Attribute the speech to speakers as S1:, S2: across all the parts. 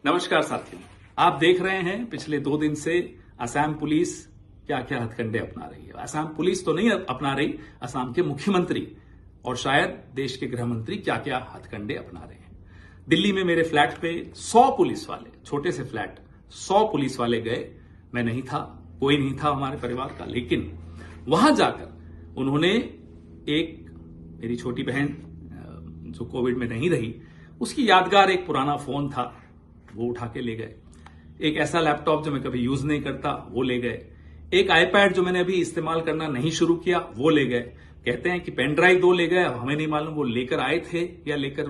S1: नमस्कार साथियों, आप देख रहे हैं पिछले 2 दिन से असम पुलिस क्या क्या हथकंडे अपना रही है। असम पुलिस तो नहीं अपना रही, असम के मुख्यमंत्री और शायद देश के गृह मंत्री क्या क्या हथकंडे अपना रहे हैं। दिल्ली में मेरे फ्लैट पे 100 पुलिस वाले, छोटे से फ्लैट 100 पुलिस वाले गए। मैं नहीं था, कोई नहीं था हमारे परिवार का, लेकिन वहां जाकर उन्होंने मेरी छोटी बहन जो कोविड में नहीं रही, उसकी यादगार एक पुराना फोन था, वो उठा के ले गए। एक ऐसा लैपटॉप जो मैं कभी यूज नहीं करता, वो ले गए। एक आईपैड जो मैंने अभी इस्तेमाल करना नहीं शुरू किया, वो ले गए। कहते हैं कि पेन ड्राइव 2 ले गए। अब हमें नहीं मालूम वो लेकर आए थे या लेकर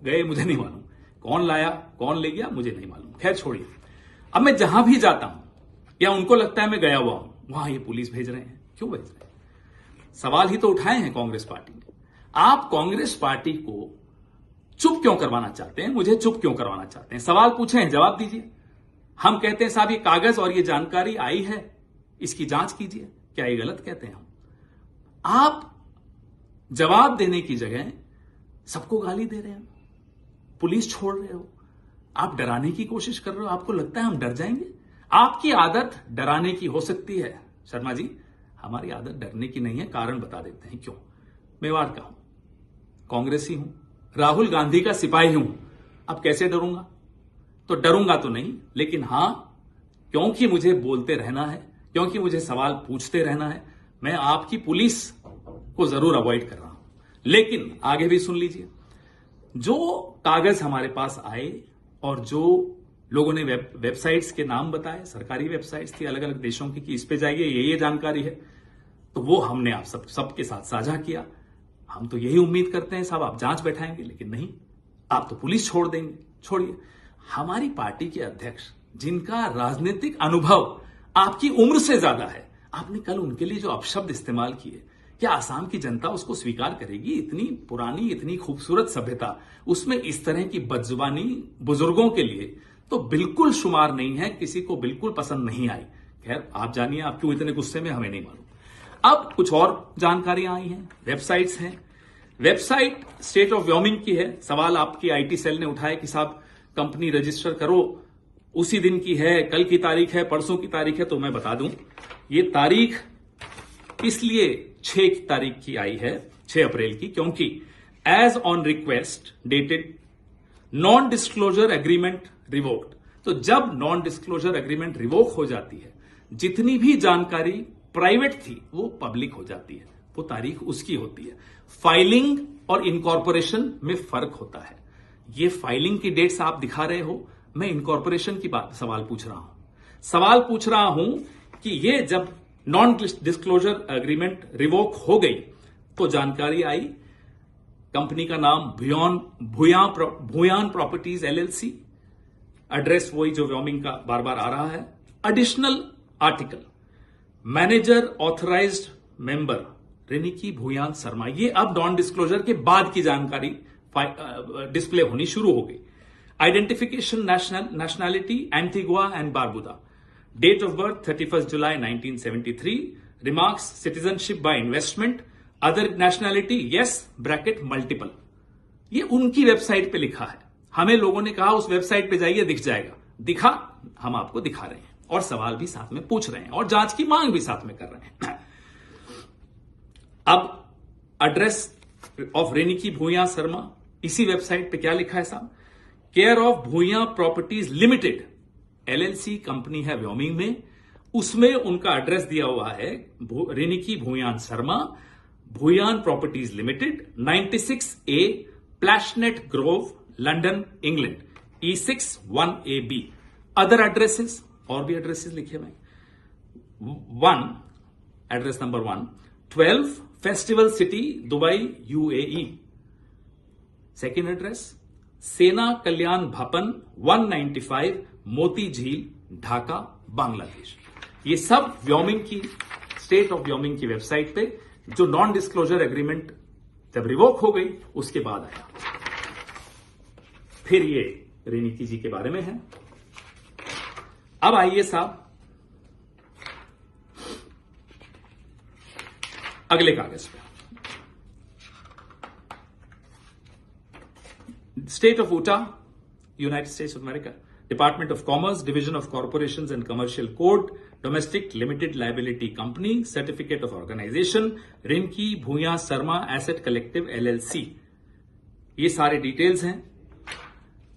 S1: गए, मुझे नहीं मालूम। कौन लाया, कौन ले गया, मुझे नहीं मालूम। खैर छोड़िए। अब मैं जहां भी जाता हूं या उनको लगता है मैं गया हुआ हूं, वहां ये पुलिस भेज रहे हैं। क्यों भेज रहे हैं? सवाल ही तो उठाए हैं कांग्रेस पार्टी ने। आप कांग्रेस पार्टी को चुप क्यों करवाना चाहते हैं? मुझे चुप क्यों करवाना चाहते हैं? सवाल पूछे हैं, जवाब दीजिए। हम कहते हैं साहब ये कागज और ये जानकारी आई है, इसकी जांच कीजिए। क्या ये गलत कहते हैं हम? आप जवाब देने की जगह सबको गाली दे रहे हैं, पुलिस छोड़ रहे हो, आप डराने की कोशिश कर रहे हो। आपको लगता है हम डर जाएंगे? आपकी आदत डराने की हो सकती है शर्मा जी, हमारी आदत डरने की नहीं है। कारण बता देते हैं क्यों। मेवाड़ का हूं, कांग्रेसी हूं, राहुल गांधी का सिपाही हूं। अब कैसे डरूंगा? तो डरूंगा तो नहीं, लेकिन हां, क्योंकि मुझे बोलते रहना है, क्योंकि मुझे सवाल पूछते रहना है, मैं आपकी पुलिस को जरूर अवॉइड कर रहा हूं। लेकिन आगे भी सुन लीजिए। जो कागज हमारे पास आए और जो लोगों ने वेबसाइट्स के नाम बताए, सरकारी वेबसाइट्स थी अलग अलग देशों की, कि इस पे जाइए, ये जानकारी है, तो वो हमने आप सबके साथ साझा किया। हम तो यही उम्मीद करते हैं साहब आप जांच बैठाएंगे, लेकिन नहीं, आप तो पुलिस छोड़ देंगे। छोड़िए, हमारी पार्टी के अध्यक्ष जिनका राजनीतिक अनुभव आपकी उम्र से ज्यादा है, आपने कल उनके लिए जो अपशब्द इस्तेमाल किए, क्या आसाम की जनता उसको स्वीकार करेगी? इतनी पुरानी, इतनी खूबसूरत सभ्यता, उसमें इस तरह की बदजुबानी बुजुर्गों के लिए तो बिल्कुल शुमार नहीं है, किसी को बिल्कुल पसंद नहीं आई। खैर आप जानिए, आप क्यों इतने गुस्से में, हमें नहीं मालूम। अब कुछ और जानकारियां आई हैं, वेबसाइट्स हैं। वेबसाइट स्टेट ऑफ व्योमिंग की है। सवाल आपकी आईटी सेल ने उठाया कि साहब कंपनी रजिस्टर करो, उसी दिन की है, कल की तारीख है, परसों की तारीख है। तो मैं बता दूं, ये तारीख इसलिए 6 की तारीख की आई है, 6 अप्रैल की, क्योंकि as on request dated non disclosure agreement revoked. तो जब नॉन डिस्क्लोजर एग्रीमेंट रिवोक हो जाती है, जितनी भी जानकारी प्राइवेट थी वो पब्लिक हो जाती है, वो तारीख उसकी होती है। फाइलिंग और इनकॉर्पोरेशन में फर्क होता है। ये फाइलिंग की डेट्स आप दिखा रहे हो, मैं इनकॉर्पोरेशन की बात सवाल पूछ रहा हूं। सवाल पूछ रहा हूं कि ये जब नॉन डिस्क्लोजर एग्रीमेंट रिवोक हो गई तो जानकारी आई, कंपनी का नाम भूयान प्रॉपर्टीज एलएलसी, एड्रेस वही जो व्योमिंग का बार बार आ रहा है। Additional article, manager authorised member Riniki Bhuyan Sharma. ये अब नॉन डिस्क्लोजर के बाद की जानकारी डिस्प्ले होनी शुरू हो गई। Identification nationality Antigua and Barbuda, date of birth 31 July 1973, remarks citizenship by investment, other nationality yes bracket multiple. ये उनकी वेबसाइट पे लिखा है। हमें लोगों ने कहा उस वेबसाइट पे जाइए, दिख जाएगा। दिखा, हम आपको दिखा रहे हैं और सवाल भी साथ में पूछ रहे हैं और जांच की मांग भी साथ में कर रहे हैं। अब एड्रेस ऑफ रेनिकी भूया शर्मा, इसी वेबसाइट पे क्या लिखा है साहब? Care of Bhuyan properties limited LLC company है व्योमिंग में, उसमें उनका एड्रेस दिया हुआ है Riniki Bhuyan Sharma, Bhuyan properties limited, 96A Plashet Grove, London, England, E61AB। Other addresses, और भी एड्रेसेस लिखे हुए। 1 address number 1, 12 Festival City, Dubai, UAE। Second address, Sena Kalyan भवन, 195 मोती झील, ढाका, बांग्लादेश। ये सब व्योमिंग की, स्टेट ऑफ व्योमिंग की वेबसाइट पे, जो नॉन डिस्क्लोजर एग्रीमेंट जब रिवोक हो गई उसके बाद आया। फिर ये रेनिकी जी के बारे में है। अब आइए साहब अगले कागज पे। State of Utah, United States of America, department of commerce, division of corporations and commercial code, domestic limited liability company, certificate of organisation, Rinki Bhuya Sharma asset collective LLC। ये सारे डिटेल्स हैं।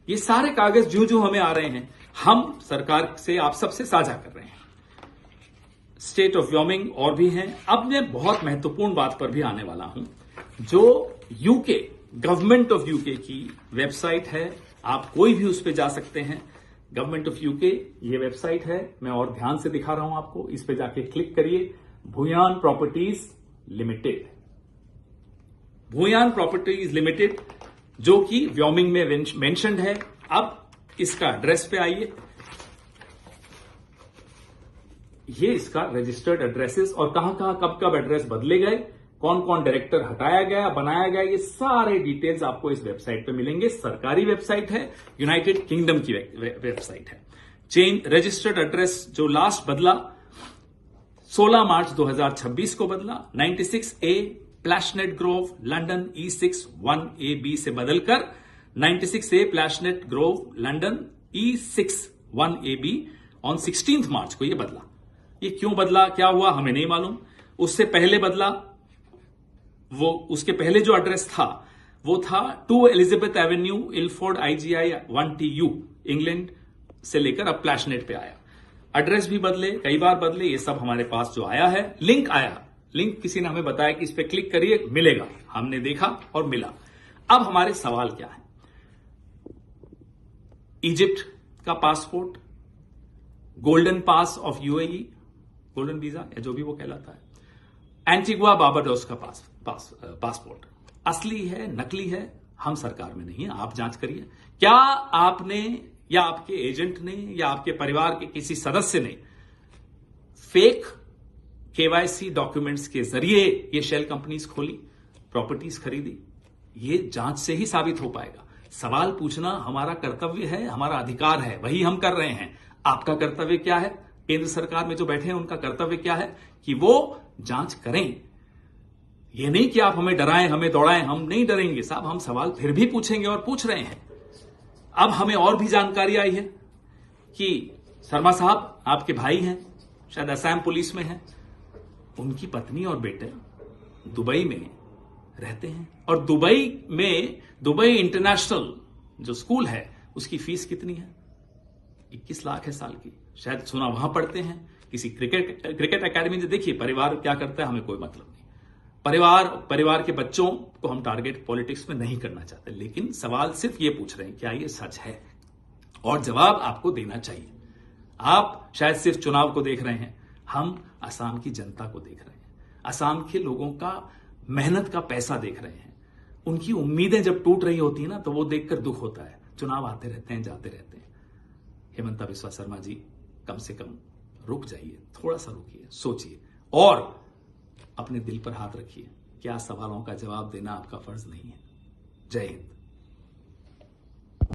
S1: ये सारे कागज जो हमें आ रहे हैं, हम सरकार से, आप सबसे साझा कर रहे हैं। स्टेट ऑफ व्योमिंग और भी हैं। अब मैं बहुत महत्वपूर्ण बात पर भी आने वाला हूं, जो यूके, गवर्नमेंट ऑफ यूके की वेबसाइट है। आप कोई भी उस पर जा सकते हैं। गवर्नमेंट ऑफ यूके ये वेबसाइट है। मैं और ध्यान से दिखा रहा हूं आपको। इस पे जाके क्लिक करिए। Bhuyan properties limited, Bhuyan properties limited, जो कि व्योमिंग में मेंशन्ड है। अब इसका एड्रेस पे आइए। ये इसका रजिस्टर्ड एड्रेसेस और कहां कहां कब कब एड्रेस बदले गए, कौन कौन डायरेक्टर हटाया गया, बनाया गया, ये सारे डिटेल्स आपको इस वेबसाइट पे मिलेंगे। सरकारी वेबसाइट है, यूनाइटेड किंगडम की वेबसाइट है। चेंज रजिस्टर्ड एड्रेस जो लास्ट बदला 16 मार्च 2026 को बदला, 96A Plashet Grove London E6 1AB से बदलकर 96A Plashet Grove London E6 1AB on 16 March को यह बदला। ये क्यों बदला, क्या हुआ, हमें नहीं मालूम। उससे पहले बदला, वो उसके पहले जो एड्रेस था वो था 2 Elizabeth Avenue Ilford IGI 1TU England से लेकर अब प्लैशनेट पे आया। एड्रेस भी बदले, कई बार बदले। ये सब हमारे पास जो आया है, लिंक आया, लिंक किसी ने हमें बताया कि इस पे क्लिक करिए, मिलेगा। हमने देखा और मिला। अब हमारे सवाल क्या है? इजिप्ट का passport, Golden Pass of UAE, golden visa या जो भी वो कहलाता है, एंटीगुआ बारबाडोस का पासपोर्ट असली है, नकली है, हम सरकार में नहीं है, आप जांच करिए। क्या आपने या आपके एजेंट ने या आपके परिवार के किसी सदस्य ने फेक KYC डॉक्यूमेंट्स के जरिए ये शेल कंपनीज खोली, प्रॉपर्टीज खरीदी? ये जांच से ही साबित हो पाएगा। सवाल पूछना हमारा कर्तव्य है, हमारा अधिकार है, वही हम कर रहे हैं। आपका कर्तव्य क्या है? केंद्र सरकार में जो बैठे हैं उनका कर्तव्य क्या है कि वो जांच करें। ये नहीं कि आप हमें डराएं, हमें दौड़ाएं। हम नहीं डरेंगे साहब, हम सवाल फिर भी पूछेंगे और पूछ रहे हैं। अब हमें और भी जानकारी आई है कि शर्मा साहब आपके भाई हैं, शायद असम पुलिस में हैं, उनकी पत्नी और बेटे दुबई में रहते हैं। और दुबई इंटरनेशनल जो स्कूल है उसकी फीस कितनी है? 21 लाख है साल की। शायद सुना वहां पढ़ते हैं किसी क्रिकेट एकेडमी में। देखिए परिवार क्या करता है हमें कोई मतलब नहीं। परिवार के बच्चों को हम टारगेट पॉलिटिक्स में नहीं करना चाहते, लेकिन सवाल सिर्फ ये पूछ रहे हैं क्या ये सच है, और जवाब आपको देना चाहिए। आप शायद सिर्फ चुनाव को देख रहे हैं, हम असम की जनता को देख रहे हैं, असम के लोगों का मेहनत का पैसा देख रहे हैं। उनकी उम्मीदें जब टूट रही होती है ना, तो वो देखकर दुख होता है। चुनाव आते रहते हैं, जाते रहते हैं। हेमंता बिस्वा शर्मा जी, कम से कम रुक जाइए, थोड़ा सा रुकिए, सोचिए और अपने दिल पर हाथ रखिए। क्या सवालों का जवाब देना आपका फर्ज नहीं है? जय हिंद।